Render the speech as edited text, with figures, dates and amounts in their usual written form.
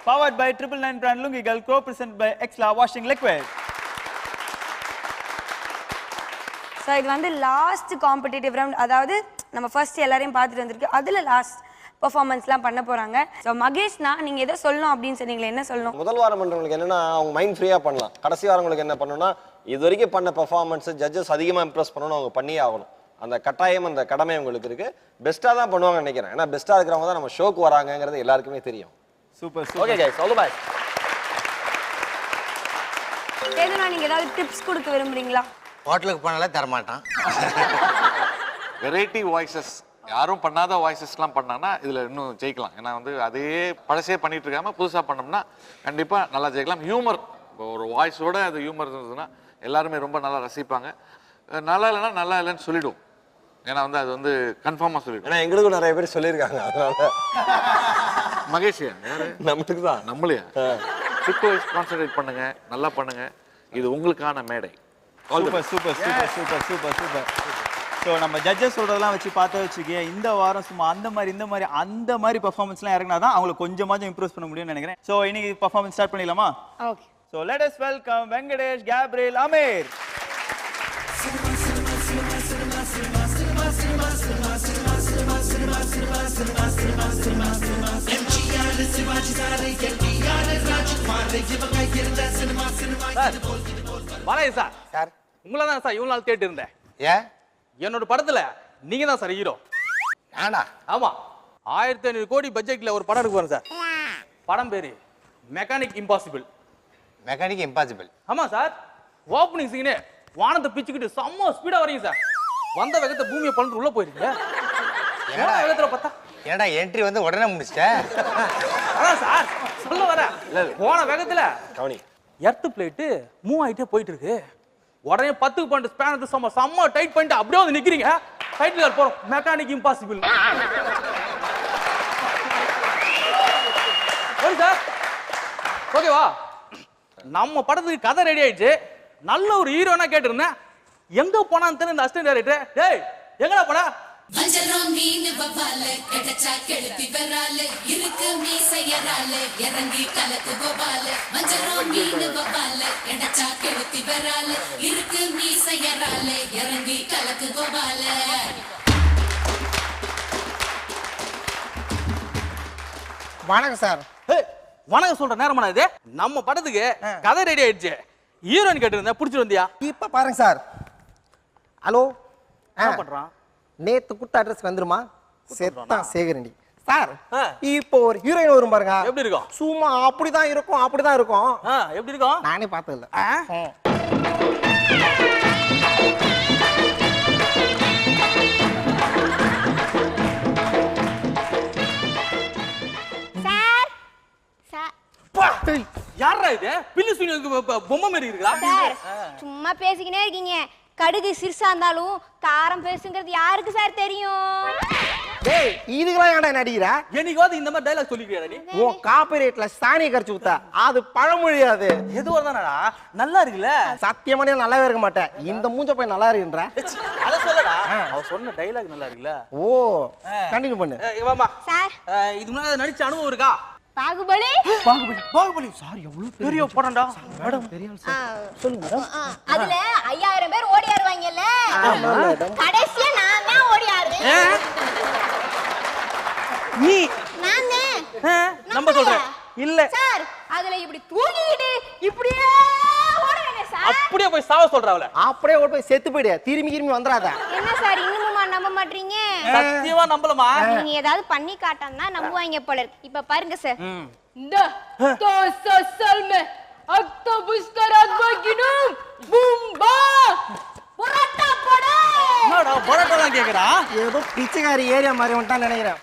Powered by 999 brand Lungigal, co-presented by Exla Washing Liquid. So இது வந்து last competitive round. அதாவது நம்ம first எல்லாரையும் பார்த்துட்டு வந்திருக்கு. அதுல லாஸ்ட் பெர்ஃபார்மன்ஸ்லாம் பண்ண போறாங்க. ஸோ மகேஷ்னா நீங்க எதை சொல்லணும் அப்படின்னு சொன்னீங்களே, என்ன சொல்லணும்? முதல் வாரம் பண்றவங்களுக்கு என்னன்னா அவங்க மைண்ட் ஃப்ரீயா பண்ணலாம். கடைசி வாரங்களுக்கு என்ன பண்ணணும்னா இது வரைக்கும் பண்ண பெர்ஃபார்மன்ஸ் ஜட்ஜஸ் அதிகமாக இம்ப்ரெஸ் பண்ணணும், அவங்க பண்ணியே ஆகணும். அந்த கட்டாயம் அந்த கடமை உங்களுக்கு இருக்கு. பெஸ்ட்டாக தான் பண்ணுவாங்கன்னு நினைக்கிறேன். ஏன்னா பெஸ்ட்டாக இருக்கிறவங்க தான் நம்ம ஷோக்கு வராங்கிறது எல்லாருக்குமே தெரியும். Super. Okay guys, all the best. ஏதுனா நீங்க ஏதாவது டிப்ஸ் கொடுக்க விரும்புறீங்களா? ஹோட்டலுக்கு போனாலே தரமாட்டான். வெரைட்டி வாய்ஸஸ், யாரும் பண்ணாத வாய்ஸஸ்லாம் பண்ணாங்கன்னா இதில் இன்னும் ஜெயிக்கலாம். ஏன்னா வந்து அதே பழசே பண்ணிட்டு இருக்காம புதுசாக பண்ணோம்னா கண்டிப்பாக நல்லா ஜெயிக்கலாம். ஹியூமர், ஒரு வாய்ஸோட அது ஹியூமர் இருந்ததுன்னா எல்லாருமே ரொம்ப நல்லா ரசிப்பாங்க. நல்லா இல்லைன்னா நல்லா இல்லைன்னு சொல்லிவிடுவோம். ஏன்னா வந்து அது வந்து கன்ஃபார்மாக சொல்லிவிடும். ஏன்னா எங்களுக்கும் நிறைய பேர் சொல்லியிருக்காங்க. அதனால மகேஷியா யாரு? நம்மளுக்கு தான். நம்மளையா? டிப் வைஸ் கான்சன்ட்ரேட் பண்ணுங்க, நல்லா பண்ணுங்க. இது உங்களுக்கான மேடை. Super super super super super super. So நம்ம ஜட்ஜஸ் சொல்றதெல்லாம் வச்சு பார்த்து வச்சுக்கே இந்த வாரம் சும்மா அந்த மாதிரி பர்ஃபார்மன்ஸ்லாம் இறங்கினா தான் அவங்களை கொஞ்சமாச்சும் இம்ப்ரூவ் பண்ண முடியும்னு நினைக்கிறேன். ஸோ இன்னைக்கு பர்ஃபார்மன்ஸ் ஸ்டார்ட் பண்ணிடலாமா? Okay. So let us welcome Venkatesh, Gabriel, Ameer. வணக்கம் சார். சார் உங்களை தான் சார் இவ்வளவு நாள் கேட்டு இருந்தேன். ஏன்? என்னோட படத்துல நீங்க தான் சார் ஹீரோ. ஏண்டா? ஆமா, 1500 கோடி பட்ஜெட்ல ஒரு படம் எடுக்க போறேன் சார். படம் பேரு மெக்கானிக் இம்பாசிபிள். Mechanic impossible. ஆமா சார், ஓப்பனிங் சீனே வானத்தை பிச்சுக்கிட்டு செம்ம ஸ்பீடா வரீங்க சார். வந்த வேகத்தை பூமியை பழந்து உள்ள போயிருக்கீங்க. என்னடா வேகத்துல பார்த்தா ஏன்டா என்ட்ரி வந்து உடனே முடிச்சிட்டேன்? அதான் சார் சொல்ல வர. போன வேகத்துல கவனி, எர்த் பிளேட்டு மூவ் ஆகிட்டே போயிட்டு இருக்கு. உடனே 10 பாயிண்ட் ஸ்பேன் எடுத்து செம்ம டைட் பண்ணிட்டு அப்படியே வந்து நிக்கிறீங்க. டைட்டில் கார்டு போறோம், மெக்கானிக் இம்பாசிபிள். சரி சார், ஓகேவா? நம்ம படத்துக்கு கதை ரெடி ஆயிடுச்சு. நல்ல ஒரு ஹீரோனா கேட்டிருந்தேன். எங்க போனான்னு தெரியும் இந்த அசிஸ்டன்ட் டைரக்டர். டேய் எங்கடா போன? வஞ்சரம் மீன் வவால கடச்சா கெளுத்தி வரால இருக்கு மீசையரால இறங்கி கலக்கு கோபால. வஞ்சரம் மீன் வவால கடச்சா கெளுத்தி வரால இருக்கு மீசையரால இறங்கி கலக்கு கோபால. வணக்கம் சார். வணக்கம் சொல்ற நேரமானா இது? நம்ம படத்துக்கு கதை ரெடி ஆயிடுச்சு. ஹீரோயின் கேட்டிருந்தேன், பிடிச்சிட்டு வந்தியா? இப்ப பாருங்க சார். ஹலோ, என்ன பண்றான்? நேத்து குட்ட அட்ரஸ் வந்துருமா? செத்தான் சேகரண்டி சார். இப்போ ஒரு ஹீரோயின் வரும் பாருங்க. எப்படி இருக்கும்? சும்மா அப்படிதான் இருக்கும், அப்படிதான் இருக்கும். எப்படி இருக்கும்? நானே பார்த்தது இல்ல. யாரா இது? பில்லு சுனி பொம்மை மாதிரி இருக்கா? சும்மா பேசிக்கினே இருக்கீங்க. கடுகு சிறுசா இருந்தாலும் காரம் பேசுங்கிறது யாருக்கு சார் தெரியும்? டேய் இதுக்கெல்லாம் ஏன்டா நடிக்கிற? என்னைக்காவது இந்த மாதிரி டயலாக் சொல்லிக்கிறியா நீ? உன் காப்பிரைட்ல சாணியை கரைச்சு ஊத்த அது பழமொழியாது. எதுவா தானடா நல்லா இருக்குல்ல? சத்தியமானே நல்லாவே இருக்க மாட்டேன். இந்த மூஞ்ச போய் நல்லா இருக்குன்ற. அத சொல்லடா. அவ சொன்ன டயலாக் நல்லா இருக்குல்ல? ஓ கண்டினியூ பண்ணு. வாமா சார், இது முன்னாடி நடிச்ச அனுபவம் இருக்கா? பாகுபலி. பாகுபலி சார் எவ்வளவு பெரிய படம்டா. மேடம் சொல்லுங்க மேடம். அதுல 5000 பேர் ஓடி ஆடுவாங்கல்ல, கடைசியா நான் தான் ஓடி ஆடுறேன். நீ நான் தான் நம்ப சொல்றேன் இல்ல சார். அதுல இப்படி தூங்கிட்டு இப்படியே ஓடுவேனே சார். அப்படியே போய் சாவ சொல்றாவல. அப்படியே ஓடி போய் செத்து போயிடு. திரும்பி வந்துறாத. என்ன சார் இன்னுமா நம்ப மாட்டீங்க? சத்தியமா நம்பலமா? நீங்க ஏதாவது பண்ணி காட்டனா நம்புவாங்க போல இருக்கு. இப்ப பாருங்க சார். இந்த तोसल में अक्टोबस का रात बगिनुम बूम्बा பரோட்டா போடு. என்னடா பரோட்டாலாம் கேக்குறா? ஏதோ பிச்சைக்காரி ஏரியா மாதிரி வந்துட்டான்னு நினைக்கிறேன்.